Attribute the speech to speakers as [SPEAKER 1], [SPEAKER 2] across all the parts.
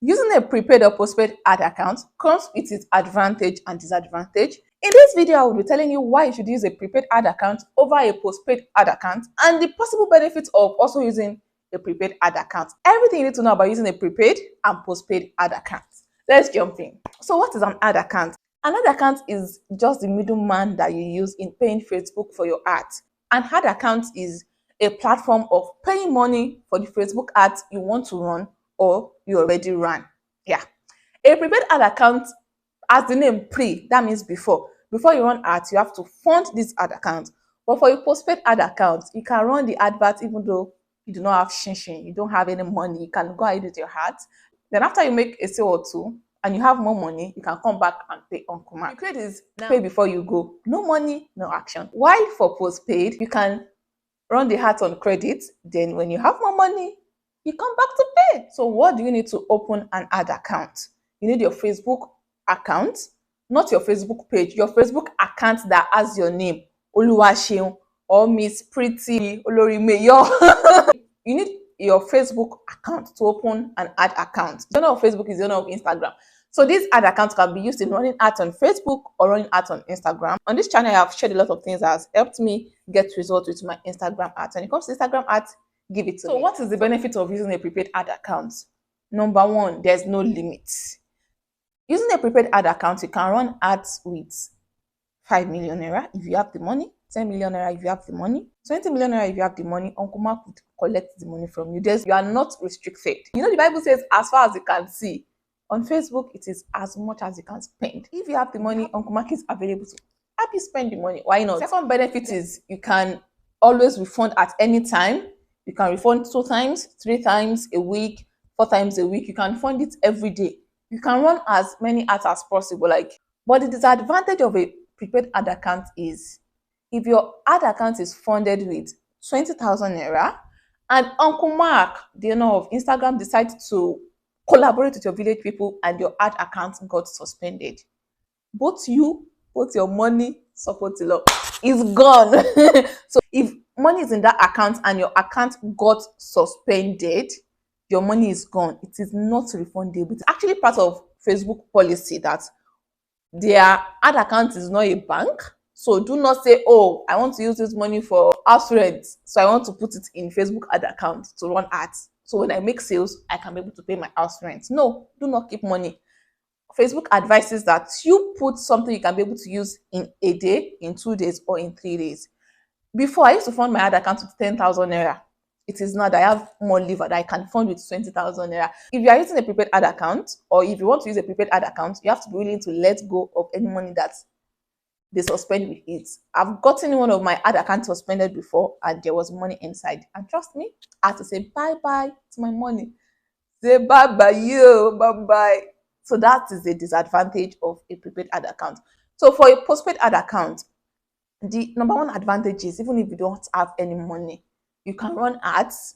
[SPEAKER 1] Using a prepaid or postpaid ad account comes with its advantage and disadvantage. In this video, I will be telling you why you should use a prepaid ad account over a postpaid ad account and the possible benefits of also using a prepaid ad account. Everything you need to know about using a prepaid and postpaid ad account. Let's jump in. So what is an ad account? An ad account is just the middleman that you use in paying Facebook for your ads. An ad account is a platform of paying money for the Facebook ads you want to run or you already ran. Yeah. A prepaid ad account, as the name pre, that means before. Before you run ads, you have to fund this ad account. But for a postpaid ad account, you can run the advert even though you do not have shinshin, you don't have any money, you can go ahead with your ads. Then after you make a sale or two and you have more money, you can come back and pay on command. The credit is pay before you go. No money, no action. While for postpaid, you can run the ads on credit. Then when you have more money, you come back to pay. So what do you need to open an ad account? You need your Facebook account, not your Facebook page, your Facebook account that has your name, Oluwaseun or Miss Pretty Olorimeyo. You need your Facebook account to open an ad account. The owner of Facebook is the owner of Instagram. So these ad accounts can be used in running ads on Facebook or running ads on Instagram. On this channel, I have shared a lot of things that has helped me get results with my Instagram ads. When it comes to Instagram ads, give it to me. So what is the benefit of using a prepaid ad account? Number one, there's no limit. Using a prepaid ad account, you can run ads with 5 million naira if you have the money, 10 million naira if you have the money, 20 million naira if you have the money. Uncle Mark would collect the money from you. You are not restricted. You know, the Bible says, as far as you can see. On Facebook, it is as much as you can spend. If you have the money, Uncle Mark is available to help you spend the money. Why not? Second benefit is you can always refund at any time. You can refund 2 times, 3 times a week, 4 times a week. You can fund it every day. You can run as many ads as possible. But the disadvantage of a prepaid ad account is if your ad account is funded with 20,000 naira and Uncle Mark, the owner of Instagram, decides to collaborate with your village people and your ad account got suspended, both your money, support the law, is gone. So if money is in that account and your account got suspended, your money is gone. It is not refundable. It's actually part of Facebook policy that their ad account is not a bank. So do not say, oh, I want to use this money for house rent, so I want to put it in Facebook ad account to run ads. So when I make sales, I can be able to pay my house rent. No, do not keep money. Facebook advises that you put something you can be able to use in a day, in 2 days, or in 3 days. Before, I used to fund my ad account with 10,000 naira. It is now that I have more lever that I can fund with 20,000 naira. If you are using a prepaid ad account, or if you want to use a prepaid ad account, you have to be willing to let go of any money that they suspend with it. I've gotten one of my ad accounts suspended before and there was money inside. And trust me, I had to say bye-bye to my money. Say bye-bye, you, bye-bye. So that is the disadvantage of a prepaid ad account. So for a postpaid ad account, the number one advantage is even if you don't have any money, you can run ads.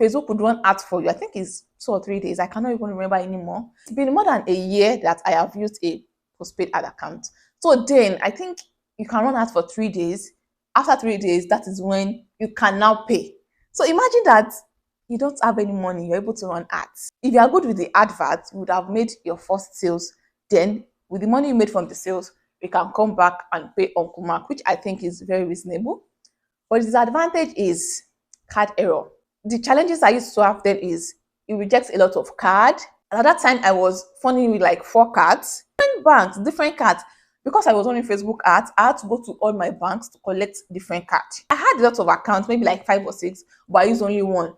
[SPEAKER 1] Facebook would run ads for you. I think it's 2 or 3 days. I cannot even remember anymore. It's been more than a year that I have used a postpaid ad account. So then I think you can run ads for 3 days. After 3 days, that is when you can now pay. So imagine that you don't have any money, you're able to run ads. If you are good with the advert, you would have made your first sales. Then with the money you made from the sales, you can come back and pay Uncle Mark, which I think is very reasonable. But the disadvantage is card error. The challenges I used to have then is it rejects a lot of cards. At that time, I was funding with like 4 cards, different banks, different cards. Because I was running Facebook ads, I had to go to all my banks to collect different cards. I had a lot of accounts, maybe like 5 or 6, but I used only one.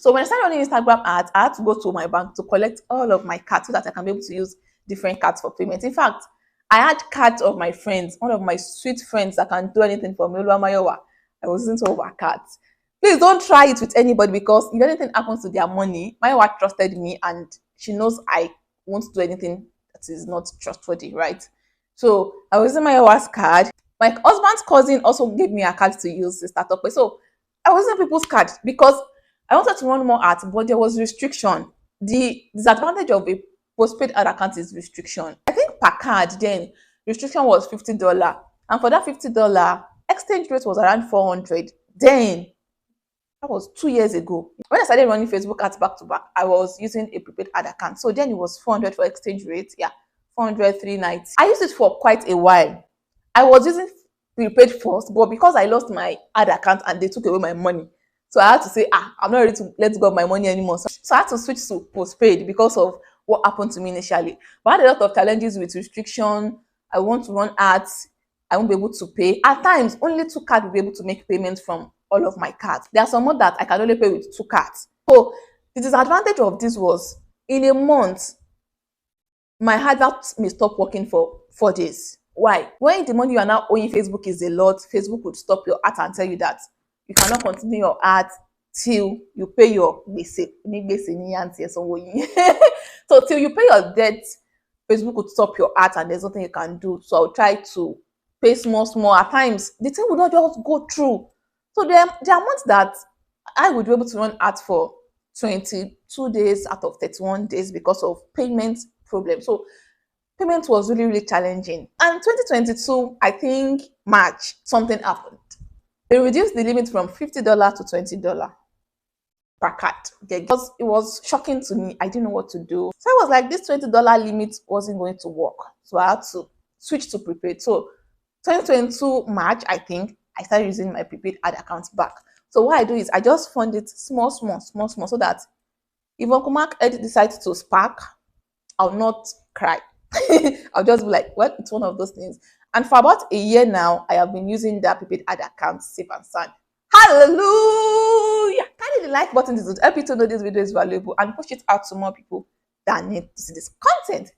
[SPEAKER 1] So when I started running Instagram ads, I had to go to my bank to collect all of my cards so that I can be able to use different cards for payment. In fact, I had cards of my friends, one of my sweet friends that can do anything for me, Oluwamayowa. I was using some of her cards. Please don't try it with anybody because if anything happens to their money, my wife trusted me and she knows I won't do anything that is not trustworthy, right? So I was using my wife's card. My husband's cousin also gave me a card to use to start up with. So I was using people's card because I wanted to run more ads, but there was restriction. The disadvantage of a postpaid ad account is restriction. I think per card then restriction was $50. And for that $50, exchange rate was around 400. Then That was 2 years ago. When I started running Facebook ads back to back, I was using a prepaid ad account. So then it was 400 for exchange rate. Yeah, 400, 390. I used it for quite a while. I was using prepaid first, but because I lost my ad account and they took away my money, so I had to say, I'm not ready to let go of my money anymore. So I had to switch to postpaid because of what happened to me initially. But I had a lot of challenges with restriction. I want to run ads. I won't be able to pay. At times, only 2 cards will be able to make payments from all of my cards. There are some more that I can only pay with 2 cards. So the disadvantage of this was in a month, my advert may stop working for 4 days. Why? When the money you are now owing Facebook is a lot, Facebook would stop your ad and tell you that you cannot continue your ad till you pay your gbese. So till you pay your debt, Facebook would stop your ad and there's nothing you can do. So I'll try to pay small. At times, the thing would not just go through. So there are months that I would be able to run ads for 22 days out of 31 days because of payment problem. So payment was really challenging. And 2022, I think March, something happened. They reduced the limit from $50 to $20 per card. Okay, because it was shocking to me. I didn't know what to do. So I was like, this $20 limit wasn't going to work. So I had to switch to prepaid. So 2022 March, I think, I started using my prepaid ad account back. So what I do is I just fund it small, so that if Uncle Mark decides to spark, I'll not cry. I'll just be like, well, it's one of those things. And for about a year now, I have been using that prepaid ad account safe and sound. Hallelujah! Kindly the like button, this would help you to know this video is valuable and push it out to more people that need to see this content.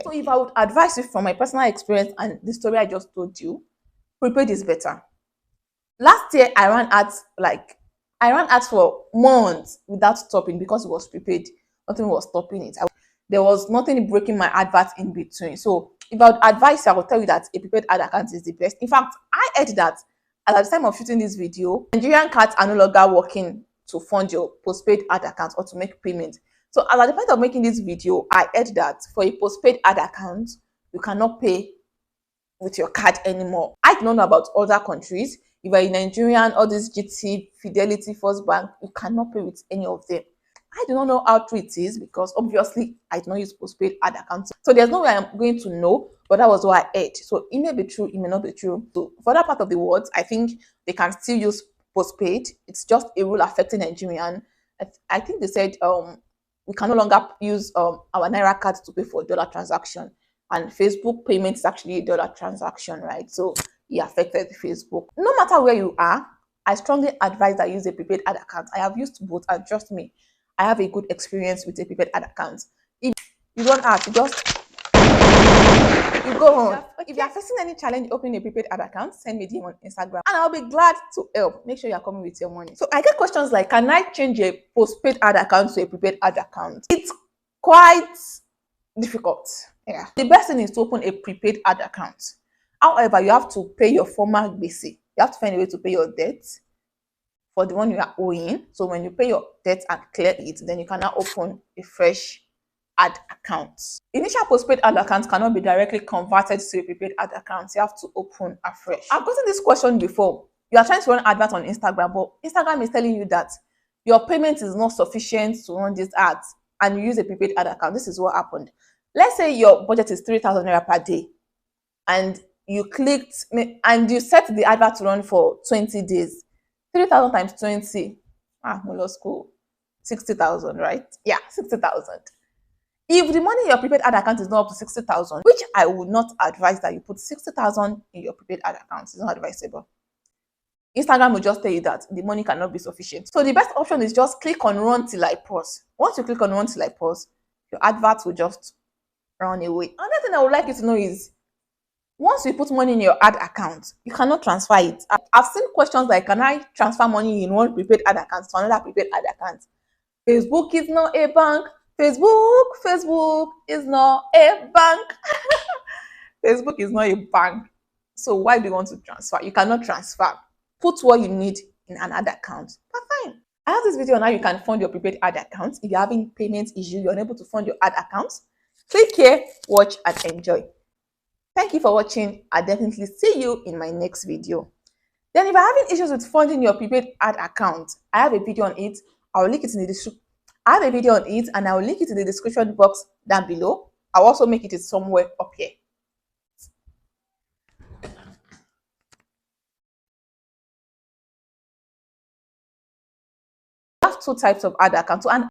[SPEAKER 1] So if I would advise you from my personal experience and the story I just told you, prepaid is better. Last year, I ran ads for months without stopping because it was prepaid. Nothing was stopping it. There was nothing breaking my advert in between. So if I would advise you, I would tell you that a prepaid ad account is the best. In fact, I heard that at the time of shooting this video, Nigerian cards are no longer working to fund your postpaid ad account or to make payment. So at the point of making this video, I heard that for a postpaid ad account, you cannot pay with your card anymore. I don't know about other countries. If you're a Nigerian, all these GT, Fidelity, First Bank, you cannot pay with any of them. I do not know how true it is because obviously I do not use postpaid ad accounts. So there's no way I'm going to know, but that was what I heard. So it may be true, it may not be true. So for that part of the world, I think they can still use postpaid. It's just a rule affecting Nigerian. I think they said we can no longer use our Naira card to pay for dollar transaction. And Facebook payment is actually a dollar transaction, right? So it affected Facebook. No matter where you are, I strongly advise that you use a prepaid ad account. I have used both, and trust me, I have a good experience with a prepaid ad account. If you don't have to you go on. If you are facing any challenge opening a prepaid ad account, send me a DM on Instagram and I'll be glad to help. Make sure you are coming with your money. So I get questions like, can I change a postpaid ad account to a prepaid ad account? It's quite difficult. Yeah. The best thing is to open a prepaid ad account. However, you have to pay your former gbese. You have to find a way to pay your debt for the one you are owing. So when you pay your debt and clear it, then you can now open a fresh ad account. Initial postpaid ad accounts cannot be directly converted to a prepaid ad account. You have to open afresh. I've gotten this question before. You are trying to run adverts on Instagram, but Instagram is telling you that your payment is not sufficient to run these ads and you use a prepaid ad account. This is what happened. Let's say your budget is 3,000 naira per day and you clicked and you set the advert to run for 20 days. 3,000 times 20. Molo school. 60,000, right? Yeah, 60,000. If the money in your prepaid ad account is not up to 60,000, which I would not advise that you put 60,000 in your prepaid ad account, it's not advisable. Instagram will just tell you that the money cannot be sufficient. So the best option is just click on run till I pause. Once you click on run till I pause, your advert will just run away. Another thing I would like you to know is, once you put money in your ad account, you cannot transfer it. I've seen questions like, can I transfer money in one prepaid ad account to another prepaid ad account? Facebook is not a bank. Facebook is not a bank. Facebook is not a bank. So why do you want to transfer? You cannot transfer. Put what you need in an ad account. That's fine. I have this video on how you can fund your prepaid ad account. If you're having payment issue, you're unable to fund your ad account, click here, watch and enjoy. Thank you for watching. I'll definitely see you in my next video. Then if you're having issues with funding your prepaid ad account, I have a video on it. I'll link it in the description. I have a video on it and I'll link it in the description box down below. I'll also make it somewhere up here. We have two types of ad accounts. So an